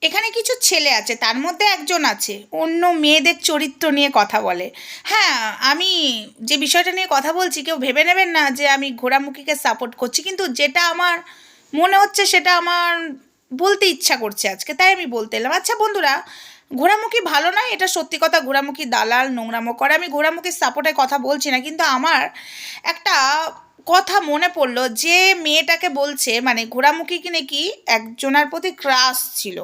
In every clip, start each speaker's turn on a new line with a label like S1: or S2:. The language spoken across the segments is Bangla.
S1: এখানে কিছু ছেলে আছে, তার মধ্যে একজন আছে অন্য মেয়েদের চরিত্র নিয়ে কথা বলে। হ্যাঁ, আমি যে বিষয়টা নিয়ে কথা বলছি কেউ ভেবে নেবেন না যে আমি ঘোড়ামুখীকে সাপোর্ট করছি, কিন্তু যেটা আমার মনে হচ্ছে সেটা আমার বলতে ইচ্ছা করছে আজকে, তাই আমি বলতে এলাম। আচ্ছা বন্ধুরা, ঘোড়ামুখী ভালো নয়, এটা সত্যি কথা। ঘোড়ামুখী দালাল, নোংরামো করে। আমি ঘোড়ামুখীর সাপোর্টের কথা বলছি না, কিন্তু আমার একটা কথা মনে পড়লো যে মেয়েটাকে বলছে, মানে ঘোড়ামুখীকে নাকি একজনের প্রতি ক্রাশ ছিল,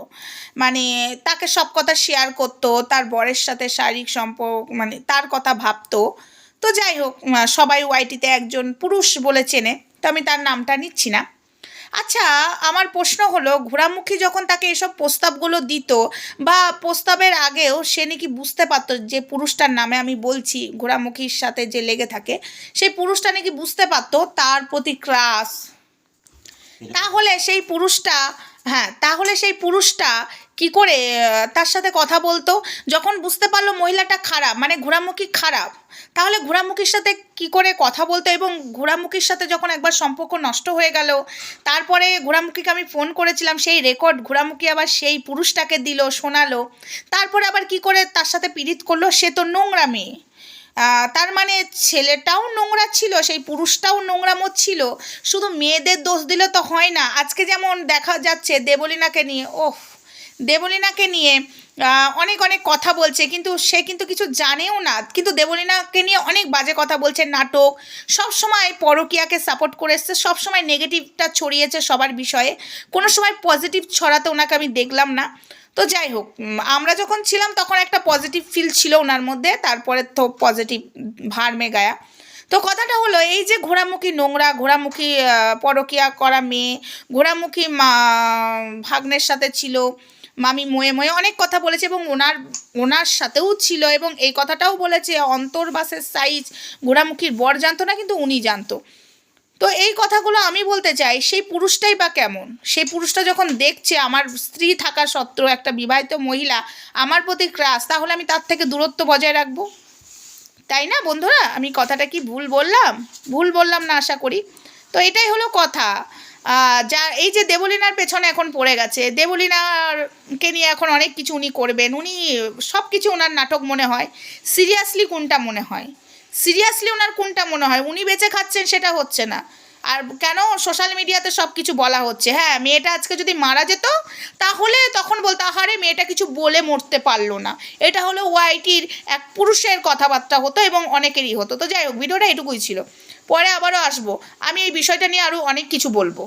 S1: মানে তাকে সব কথা শেয়ার করতো, তার বরের সাথে শারীরিক সম্পর্ক মানে তার কথা ভাবতো। তো যাই হোক, সবাই ওয়াইটিতে একজন পুরুষ বলে চেনে, তো আমি তার নামটা নিচ্ছি না। আচ্ছা, আমার প্রশ্ন হলো, ঘোড়ামুখী যখন তাকে এসব প্রস্তাবগুলো দিত বা প্রস্তাবের আগেও সে নাকি বুঝতে পারতো যে পুরুষটার নামে আমি বলছি, ঘোড়ামুখীর সাথে যে লেগে থাকে সেই পুরুষটা নাকি বুঝতে পারতো তার প্রতি ক্রাশ, তাহলে সেই পুরুষটা, হ্যাঁ তাহলে সেই পুরুষটা কি করে তার সাথে কথা বলতো? যখন বুঝতে পারলো মহিলাটা খারাপ, মানে ঘোড়ামুখী খারাপ, তাহলে ঘোড়ামুখীর সাথে কি করে কথা বলতো? এবং ঘোড়ামুখীর সাথে যখন একবার সম্পর্ক নষ্ট হয়ে গেল, তারপরে ঘোড়ামুখীকে আমি ফোন করেছিলাম, সেই রেকর্ড ঘোড়ামুখী আবার সেই পুরুষটাকে দিল, শোনালো, তারপরে আবার কি করে তার সাথে পীড়িত করলো? সে তো নোংরা মেয়ে। তার মানে ছেলেটাও নোংরা ছিল, সেই পুরুষটাও নোংরামো ছিল। শুধু মেয়েদের দোষ দিলে তো হয় না। আজকে যেমন দেখা যাচ্ছে দেবলীনাকে নিয়ে, ওহ, দেবলীনাকে নিয়ে অনেক অনেক কথা বলছে, কিন্তু সে কিন্তু কিছু জানেও না, কিন্তু দেবলীনাকে নিয়ে অনেক বাজে কথা বলছে। নাটক, সব সময় পরকীয়াকে সাপোর্ট করে এসছে, সব সময় নেগেটিভটা ছড়িয়েছে সবার বিষয়ে, কোনো সময় পজিটিভ ছড়াতে ওনাকে আমি দেখলাম না। তো যাই হোক, আমরা যখন ছিলাম তখন একটা পজিটিভ ফিল ছিল ওনার মধ্যে, তারপরে তো পজিটিভ ভার মে গায়া। তো কথাটা হলো এই যে ঘোড়ামুখী নোংরা, ঘোড়ামুখী পরকীয়া করা মেয়ে, ঘোড়ামুখী ভাগ্নের সাথে ছিল, মামি ময়ে ময়ে অনেক কথা বলেছে, এবং ওনার ওনার সাথেও ছিল, এবং এই কথাটাও বলেছে অন্তর্বাসের সাইজ ঘোড়ামুখীর বর জানতো না, কিন্তু উনি জানতো। তো এই কথাগুলো আমি বলতে চাই, সেই পুরুষটাই বা কেমন? সেই পুরুষটা যখন দেখছে আমার স্ত্রী থাকা সত্ত্বেও একটা বিবাহিত মহিলা আমার প্রতি ক্রাশ, তাহলে আমি তার থেকে দূরত্ব বজায় রাখবো, তাই না বন্ধুরা? আমি কথাটা কি ভুল বললাম? ভুল বললাম না আশা করি। তো এটাই হলো কথা। যা এই যে দেবলীনার পেছনে এখন পড়ে গেছে, দেবলীনারকে নিয়ে এখন অনেক কিছু উনি করবেন, উনি সব কিছু ওনার নাটক মনে হয়। সিরিয়াসলি কোনটা মনে হয়? সিরিয়াসলি ওনার কোনটা মনে হয়? উনি বেঁচে খাচ্ছেন সেটা হচ্ছে না, আর কেন সোশ্যাল মিডিয়াতে সব কিছু বলা হচ্ছে। হ্যাঁ, মেয়েটা আজকে যদি মারা যেত তাহলে তখন বলতে, আহারে মেয়েটা কিছু বলে মরতে পারলো না। এটা হলো ওয়াইটির এক পুরুষের কথাবার্তা হতো, এবং অনেকেরই হতো। তো যাই হোক, ভিডিওটা এটুকুই ছিল। পরে আবারও আসবো, আমি এই বিষয়টা নিয়ে আরও অনেক কিছু বলবো।